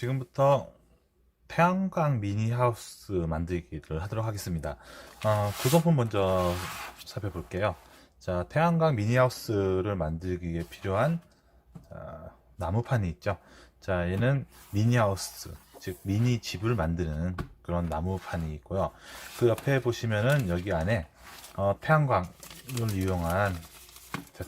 지금부터 태양광 미니하우스 만들기를 하도록 하겠습니다. 구성품 먼저 살펴볼게요. 자, 태양광 미니하우스를 만들기 위해 필요한 나무판이 있죠. 자, 얘는 미니하우스, 즉 미니 집을 만드는 그런 나무판이 있고요. 그 옆에 보시면은 여기 안에 태양광을 이용한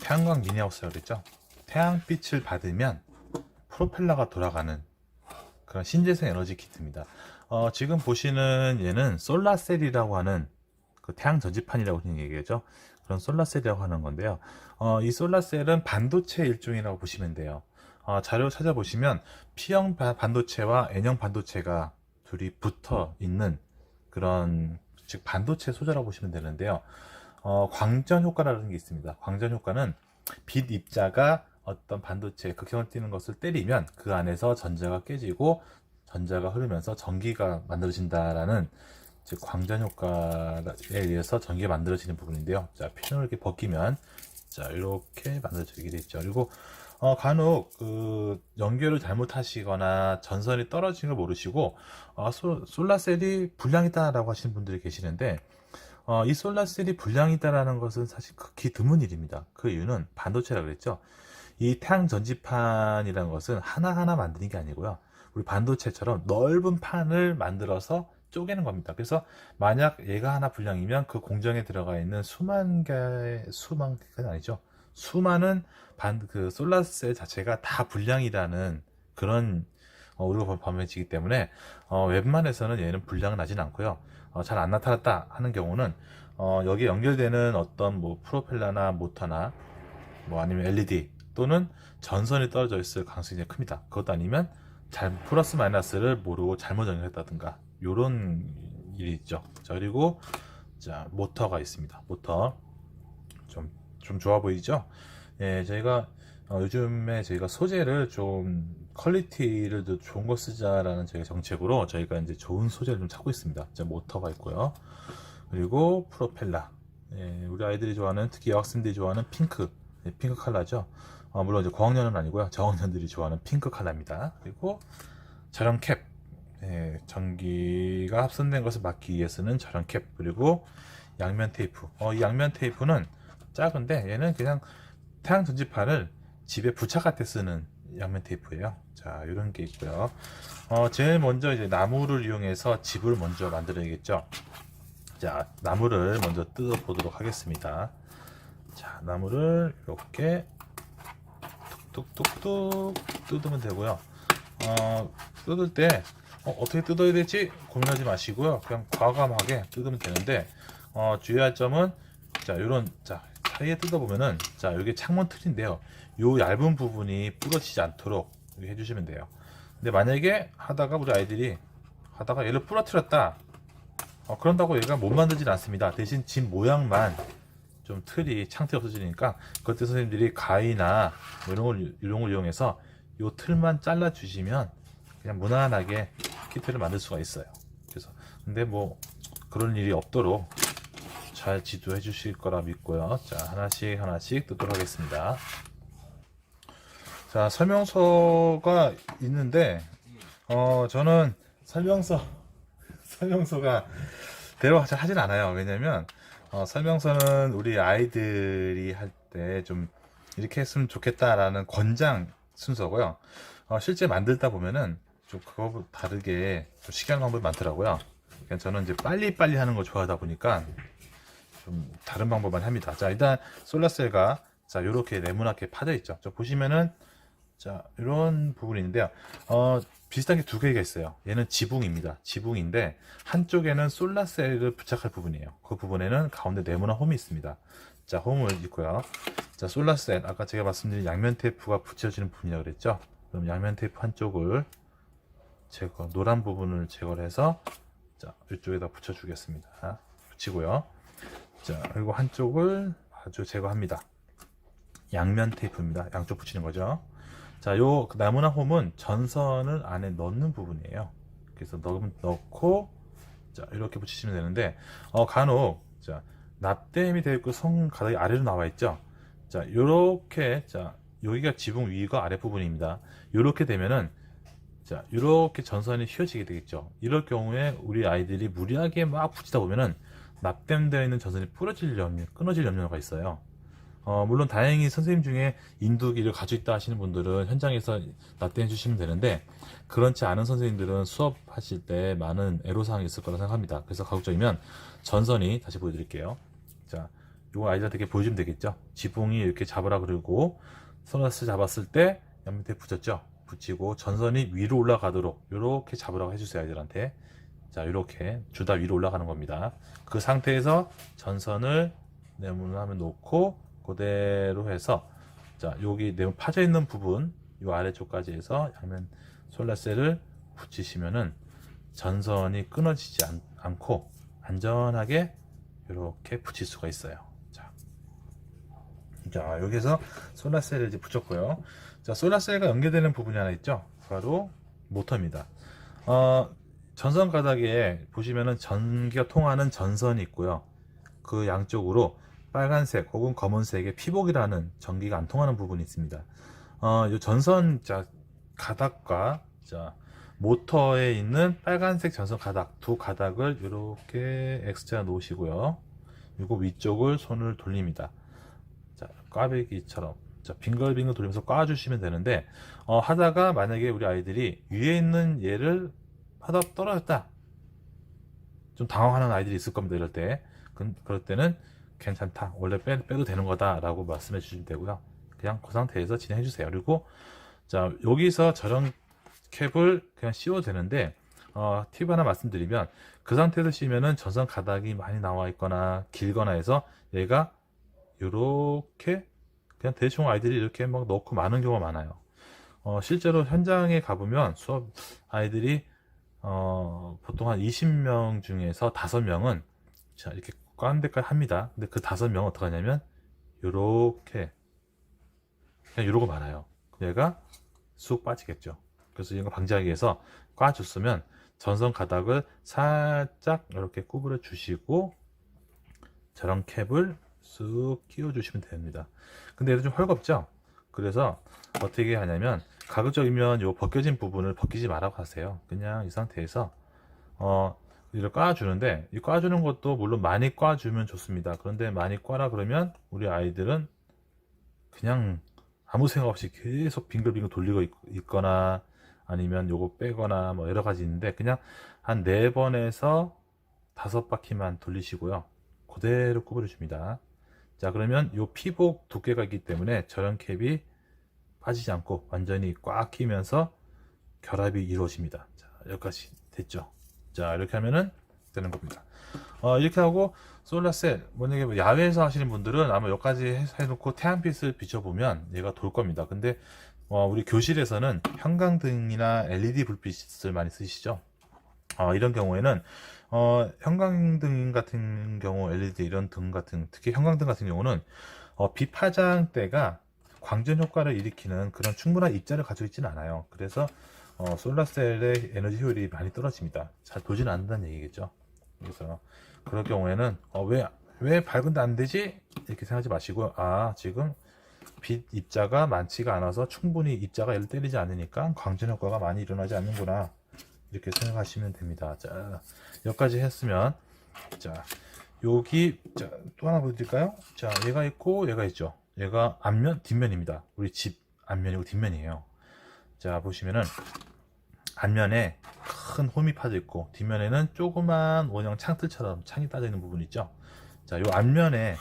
태양광 미니하우스라고 그랬죠. 태양빛을 받으면 프로펠러가 돌아가는 그런 신재생 에너지 키트입니다. 지금 보시는 얘는 솔라셀이라고 하는 그 태양 전지판이라고 얘기하죠. 그런 솔라셀이라고 하는 건데요. 이 솔라셀은 반도체 일종이라고 보시면 돼요. 자료 찾아보시면 P형 반도체와 N형 반도체가 둘이 붙어 있는 그런, 즉 반도체 소재라고 보시면 되는데요. 광전 효과라는 게 있습니다. 광전 효과는 빛 입자가 어떤 반도체 극형을 띠는 것을 때리면 그 안에서 전자가 깨지고 전자가 흐르면서 전기가 만들어진다라는, 즉 광전 효과에 의해서 전기가 만들어지는 부분인데요. 자, 핀을 이렇게 벗기면 자, 이렇게 만들어지게 되죠. 그리고 간혹 그 연결을 잘못하시거나 전선이 떨어진 걸 모르시고 솔라셀이 불량이다라고 하시는 분들이 계시는데, 이 솔라셀이 불량이다라는 것은 사실 극히 드문 일입니다. 그 이유는 반도체라고 그랬죠. 이 태양 전지판이라는 것은 하나하나 만드는 게 아니고요. 우리 반도체처럼 넓은 판을 만들어서 쪼개는 겁니다. 그래서 만약 얘가 하나 불량이면 그 공정에 들어가 있는 수만 개가 아니죠. 수많은 그 솔라셀 자체가 다 불량이라는 그런 우리가 범해지기 때문에 웬만해서는 얘는 불량은 나진 않고요. 잘 안 나타났다 하는 경우는 여기에 연결되는 어떤 뭐 프로펠러나 모터나 뭐 아니면 LED 또는 전선이 떨어져 있을 가능성이 큽니다. 그것도 아니면 플러스 마이너스를 모르고 잘못 연결했다든가 요런 일이 있죠. 자, 그리고 자, 모터가 있습니다. 모터 좀 좋아 보이죠? 예, 저희가 요즘에 저희가 소재를 좀 퀄리티를 더 좋은 거 쓰자라는 저희 정책으로 저희가 이제 좋은 소재를 좀 찾고 있습니다. 자, 모터가 있고요. 그리고 프로펠러. 예, 우리 아이들이 좋아하는, 특히 여학생들이 좋아하는 핑크, 예, 핑크 컬러죠. 물론 이제 고학년은 아니고요. 저학년들이 좋아하는 핑크 컬러입니다. 그리고 저런 캡, 예, 전기가 합선된 것을 막기 위해 쓰는 저런 캡. 그리고 양면 테이프. 이 양면 테이프는 작은데 얘는 그냥 태양 전지판을 집에 부착할 때 쓰는 양면 테이프예요. 자, 이런 게 있고요. 제일 먼저 이제 나무를 이용해서 집을 먼저 만들어야겠죠. 자, 나무를 먼저 뜯어 보도록 하겠습니다. 자, 나무를 이렇게 뚝뚝뚝뚝 뜯으면 되고요. 뜯을 때 어떻게 뜯어야 될지 고민하지 마시고요. 그냥 과감하게 뜯으면 되는데, 주의할 점은 자, 요런, 자, 사이에 뜯어보면은, 자, 여기 창문 틀인데요. 요 얇은 부분이 부러지지 않도록 이렇게 해주시면 돼요. 근데 만약에 하다가 우리 아이들이 하다가 얘를 부러뜨렸다. 그런다고 얘가 못 만들진 않습니다. 대신 집 모양만 좀 틀이, 창틀이 없어지니까 그때 선생님들이 가위나 이런 걸 이용해서 요 틀만 잘라 주시면 그냥 무난하게 키트를 만들 수가 있어요. 그래서 근데 뭐 그런 일이 없도록 잘 지도해 주실 거라 믿고요. 자, 하나씩 뜯도록 하겠습니다. 자, 설명서가 있는데 저는 설명서가 대로 잘 하진 않아요. 왜냐면 설명서는 우리 아이들이 할 때 좀 이렇게 했으면 좋겠다라는 권장 순서고요. 실제 만들다 보면은 좀 그거보다 다르게 좀 시간 방법이 많더라고요. 그러니까 저는 이제 빨리빨리 하는 거 좋아하다 보니까 좀 다른 방법만 합니다. 자, 일단 솔라셀가 자, 이렇게 네모나게 파져 있죠. 저 보시면은 자, 이런 부분이 있는데요. 비슷한 게 두 개가 있어요. 얘는 지붕입니다. 지붕인데 한쪽에는 솔라셀을 부착할 부분이에요. 그 부분에는 가운데 네모난 홈이 있습니다. 자, 홈을 있고요. 자, 솔라셀 아까 제가 말씀드린 양면 테이프가 붙여지는 부분이라고 그랬죠. 그럼 양면 테이프 한쪽을 노란 부분을 제거를 해서 자, 이쪽에다 붙여주겠습니다. 붙이고요. 자, 그리고 한쪽을 아주 제거합니다. 양면 테이프입니다. 양쪽 붙이는 거죠. 자, 요 나무나 홈은 전선을 안에 넣는 부분이에요. 그래서 넣고 자, 이렇게 붙이시면 되는데 간혹 자, 납땜이 되어 있고 성 가닥이 아래로 나와 있죠. 자, 요렇게 자, 여기가 지붕 위가 아래 부분입니다. 요렇게 되면은 자, 이렇게 전선이 휘어지게 되겠죠. 이럴 경우에 우리 아이들이 무리하게 막 붙이다 보면은 납땜되어 있는 전선이 부러질 끊어질 염려가 있어요. 물론 다행히 선생님 중에 인두기를 가지고 있다 하시는 분들은 현장에서 납땜해 주시면 되는데, 그렇지 않은 선생님들은 수업하실 때 많은 애로사항이 있을 거라 생각합니다. 그래서 가급적이면 전선이, 다시 보여드릴게요. 자, 요거 아이들한테 보여주면 되겠죠. 지붕이 이렇게 잡으라 그러고 소나스 잡았을 때 옆 밑에 붙였죠. 붙이고 전선이 위로 올라가도록 이렇게 잡으라고 해주세요, 아이들한테. 자, 이렇게 주다 위로 올라가는 겁니다. 그 상태에서 전선을 네모나면 놓고 그대로 해서, 자, 여기 네모 파져 있는 부분 이 아래쪽까지 해서 양면 솔라셀을 붙이시면은 전선이 끊어지지 않고 안전하게 이렇게 붙일 수가 있어요. 자, 여기서 솔라셀을 이제 붙였고요. 자, 솔라셀과 연계되는 부분이 하나 있죠. 바로 모터입니다. 전선 가닥에 보시면은 전기가 통하는 전선이 있고요. 그 양쪽으로 빨간색 혹은 검은색의 피복이라는 전기가 안 통하는 부분이 있습니다. 이 전선, 자, 가닥과, 자, 모터에 있는 빨간색 전선 가닥, 두 가닥을 이렇게 X자 놓으시고요. 이거 위쪽을 손을 돌립니다. 자, 꽈배기처럼, 자, 빙글빙글 돌리면서 꽈주시면 되는데, 하다가 만약에 우리 아이들이 위에 있는 얘를 하다 떨어졌다, 좀 당황하는 아이들이 있을 겁니다. 이럴 때. 그럴 때는 괜찮다, 원래 빼도 되는 거다 라고 말씀해 주시면 되고요. 그냥 그 상태에서 진행해 주세요. 그리고 자, 여기서 저런 캡을 그냥 씌워도 되는데, 팁 하나 말씀드리면, 그 상태에서 씌우면은 전선 가닥이 많이 나와 있거나 길거나 해서 얘가 요렇게 그냥 대충 아이들이 이렇게 막 넣고 마는 경우가 많아요. 실제로 현장에 가보면 수업 아이들이 보통 한 20명 중에서 5명은 자, 이렇게 꽈는 데까지 합니다. 근데 그 5명은 어떻게 하냐면 요렇게 그냥 이러고 말아요. 얘가 쑥 빠지겠죠. 그래서 이런 거 방지하기 위해서 꽈줬으면 전선 가닥을 살짝 이렇게 구부려 주시고 저런 캡을 쑥 끼워 주시면 됩니다. 근데 얘도 좀 헐겁죠. 그래서 어떻게 하냐면 가급적이면 요 벗겨진 부분을 벗기지 말라고 하세요. 그냥 이 상태에서 이를 꽈주는데, 이 꽈주는 것도 물론 많이 꽈주면 좋습니다. 그런데 많이 꽈라 그러면 우리 아이들은 그냥 아무 생각 없이 계속 빙글빙글 돌리고 있거나 아니면 요거 빼거나 뭐 여러 가지 있는데, 그냥 한 4번에서 5바퀴만 돌리시고요. 그대로 구부려 줍니다. 자, 그러면 요 피복 두께가 있기 때문에 저런 캡이 빠지지 않고 완전히 꽉 끼면서 결합이 이루어집니다. 자, 여기까지 됐죠. 자, 이렇게 하면은 되는 겁니다. 이렇게 하고 솔라셀, 만약에 뭐 야외에서 하시는 분들은 아마 여기까지 해놓고 태양빛을 비춰보면 얘가 돌 겁니다. 근데 우리 교실에서는 형광등이나 LED 불빛을 많이 쓰시죠. 이런 경우에는 형광등 같은 경우, LED 이런 등 같은, 특히 형광등 같은 경우는 비파장대가 광전 효과를 일으키는 그런 충분한 입자를 가지고 있지는 않아요. 그래서 솔라셀의 에너지 효율이 많이 떨어집니다. 잘 돌지는 않는다는 얘기겠죠. 그래서 그럴 경우에는 왜 밝은데 안 되지? 이렇게 생각하지 마시고, 지금 빛 입자가 많지가 않아서 충분히 입자가 얘를 때리지 않으니까 광전 효과가 많이 일어나지 않는구나, 이렇게 생각하시면 됩니다. 자, 여기까지 했으면, 자, 여기, 자, 또 하나 보여드릴까요? 자, 얘가 있고 얘가 있죠. 얘가 앞면, 뒷면입니다. 우리 집 앞면이고 뒷면이에요. 자, 보시면은 앞면에 큰 홈이 파져 있고 뒷면에는 조그만 원형 창틀처럼 창이 따져 있는 부분 있죠. 자, 요 앞면에,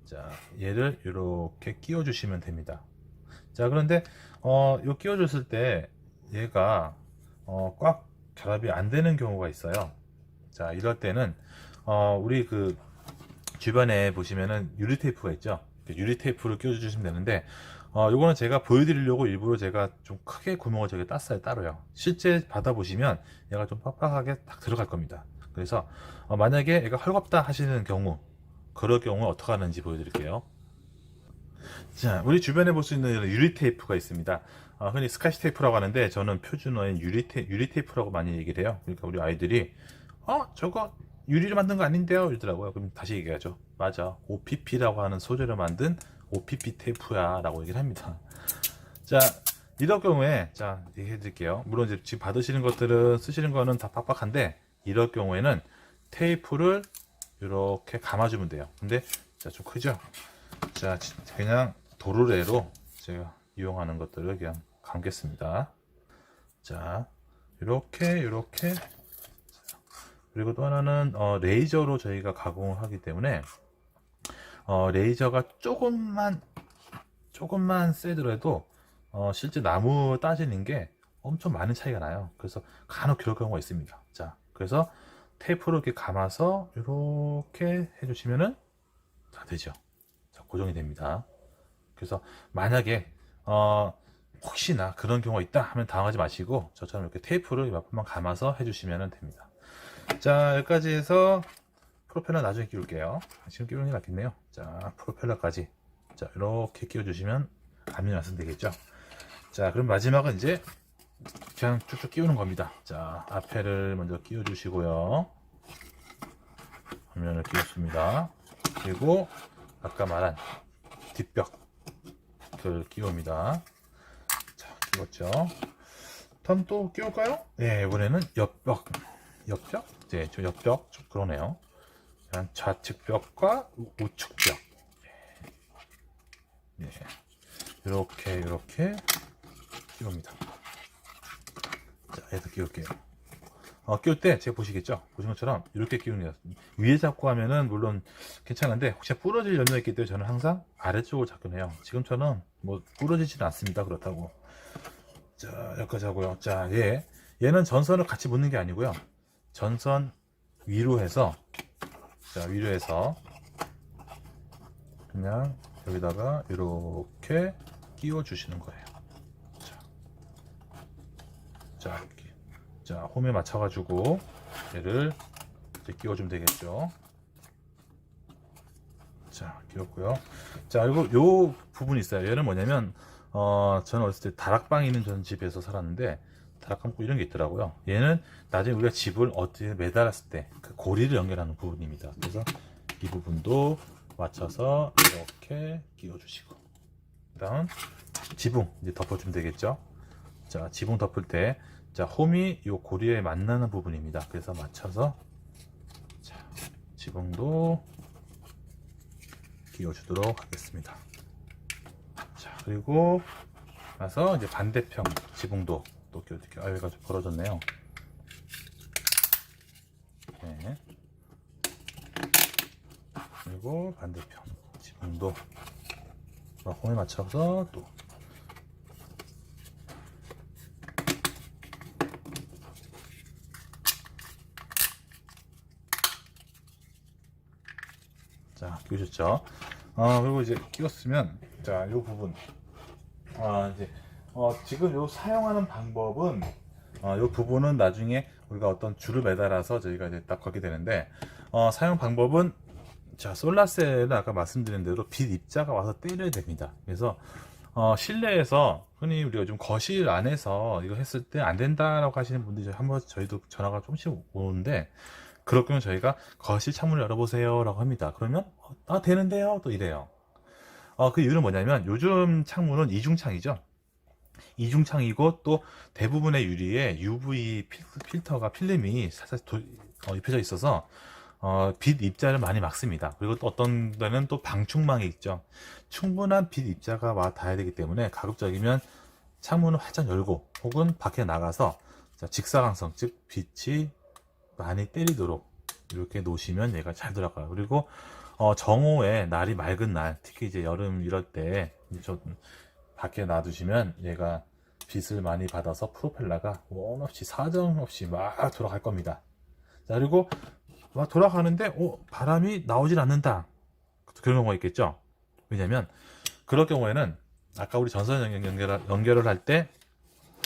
자, 얘를 이렇게 끼워 주시면 됩니다. 자, 그런데 요 끼워 줬을 때 얘가 꽉 결합이 안 되는 경우가 있어요. 자, 이럴 때는 우리 그 주변에 보시면은 유리 테이프가 있죠. 유리 테이프를 끼워 주시면 되는데, 요거는 제가 보여드리려고 일부러 제가 좀 크게 구멍을 저기 땄어요, 따로요. 실제 받아보시면 얘가 좀 빡빡하게 딱 들어갈 겁니다. 그래서 만약에 얘가 헐겁다 하시는 경우, 그럴 경우 어떻게 하는지 보여드릴게요. 자, 우리 주변에 볼 수 있는 유리 테이프가 있습니다. 흔히 스카치 테이프라고 하는데 저는 표준어인 유리 테이프라고 많이 얘기를 해요. 그러니까 우리 아이들이 저거 유리로 만든 거 아닌데요, 이러더라고요. 그럼 다시 얘기하죠. 맞아, OPP라고 하는 소재로 만든 OPP 테이프야 라고 얘기를 합니다. 자, 이럴 경우에 자 얘기해 드릴게요. 물론 이제 지금 받으시는 것들은 쓰시는 거는 다 빡빡한데 이럴 경우에는 테이프를 이렇게 감아주면 돼요. 근데 자 좀 크죠? 자 그냥 도르래로 제가 이용하는 것들을 그냥 감겠습니다. 자 이렇게 그리고 또 하나는 레이저로 저희가 가공을 하기 때문에 레이저가 조금만 세더라도 실제 나무 따지는 게 엄청 많은 차이가 나요. 그래서 간혹 그럴 경우가 있습니다. 자 그래서 테이프로 이렇게 감아서 이렇게 해주시면은 다 되죠. 자, 고정이 됩니다. 그래서 만약에 혹시나 그런 경우가 있다 하면 당하지 마시고 저처럼 이렇게 테이프를 몇 번만 감아서 해주시면 됩니다. 자 여기까지 해서 프로펠러 나중에 끼울게요. 지금 끼우는 게 낫겠네요. 자 프로펠러까지 자 이렇게 끼워주시면 감이 나서 되겠죠. 자 그럼 마지막은 이제 그냥 쭉쭉 끼우는 겁니다. 자 앞에를 먼저 끼워주시고요. 화면을 끼웠습니다. 그리고 아까 말한 뒷벽을 끼웁니다. 자 끼웠죠. 다음 또 끼울까요? 네 이번에는 옆벽? 네, 저 옆벽 좀 그러네요. 좌측벽과 우측벽. 네, 이렇게 끼웁니다. 자, 얘도 끼울게요. 끼울 때 제가 보시겠죠? 보신 것처럼 이렇게 끼우는 게 위에 잡고 하면은 물론 괜찮은데 혹시 부러질 염려가 있기 때문에 저는 항상 아래쪽을 잡긴 해요. 지금처럼 뭐 부러지지는 않습니다. 그렇다고. 자, 여기까지 하고요. 자, 얘는 전선을 같이 묶는 게 아니고요. 전선 위로 해서 그냥 여기다가 이렇게 끼워 주시는 거예요. 자, 홈에 맞춰 가지고 얘를 이제 끼워 주면 되겠죠. 자, 끼웠고요. 자, 그리고 요 부분이 있어요. 얘는 뭐냐면 저는 어렸을 때 다락방에 있는 전 집에서 살았는데 다락방 이런 게 있더라고요. 얘는 나중에 우리가 집을 어떻게 매달았을 때 그 고리를 연결하는 부분입니다. 그래서 이 부분도 맞춰서 이렇게 끼워주시고 그다음 지붕 이제 덮어주면 되겠죠. 자 지붕 덮을 때 자 홈이 이 고리에 만나는 부분입니다. 그래서 맞춰서 자 지붕도 끼워주도록 하겠습니다. 자 그리고 나서 이제 반대편 지붕도 또 끼워줄게요. 여기가 좀 벌어졌네요. 네. 그리고 반대편 지붕도 홈에 맞춰서 또 자 끼우셨죠? 그리고 이제 끼웠으면 자 이 부분 이제 지금 요 사용하는 방법은 이 부분은 나중에 우리가 어떤 줄을 매달아서 저희가 이제 딱 걸게 되는데 사용 방법은 자 솔라셀은 아까 말씀드린 대로 빛 입자가 와서 때려야 됩니다. 그래서 실내에서 흔히 우리가 좀 거실 안에서 이거 했을 때 안 된다라고 하시는 분들이 한번 저희도 전화가 조금씩 오는데 그럴 경우 저희가 거실 창문을 열어보세요 라고 합니다. 그러면 되는데요 또 이래요. 그 이유는 뭐냐면 요즘 창문은 이중창이죠. 이중창이고 또 대부분의 유리에 UV 필터가 필름이 살짝 입혀져 있어서 빛 입자를 많이 막습니다. 그리고 또 어떤 데는 또 방충망이 있죠. 충분한 빛 입자가 와 닿아야 되기 때문에 가급적이면 창문을 활짝 열고 혹은 밖에 나가서 직사광선 즉 빛이 많이 때리도록 이렇게 놓으시면 얘가 잘 들어가요. 그리고 정오에 날이 맑은 날 특히 이제 여름 이럴 때 밖에 놔두시면 얘가 빛을 많이 받아서 프로펠러가 원 없이 사정없이 막 돌아갈 겁니다. 자 그리고 막 돌아가는데 바람이 나오질 않는다 그런 경우가 있겠죠. 왜냐면 그럴 경우에는 아까 우리 전선 연결을 할 때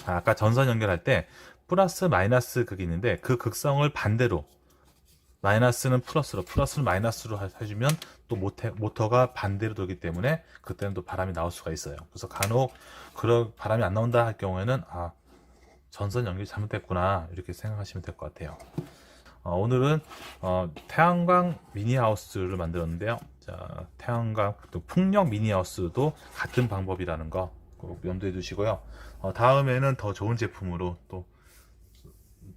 아까 전선 연결할 때 플러스 마이너스 극이 있는데 그 극성을 반대로 마이너스는 플러스로 플러스는 마이너스로 해주면 또 모터가 반대로 돌기 때문에 그때는 또 바람이 나올 수가 있어요. 그래서 간혹 그런 바람이 안 나온다 할 경우에는 전선 연결이 잘못됐구나 이렇게 생각하시면 될 것 같아요. 오늘은 태양광 미니하우스를 만들었는데요. 자, 태양광 또 풍력 미니하우스도 같은 방법이라는 거 꼭 염두에 두시고요. 다음에는 더 좋은 제품으로 또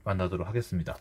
만나도록 하겠습니다.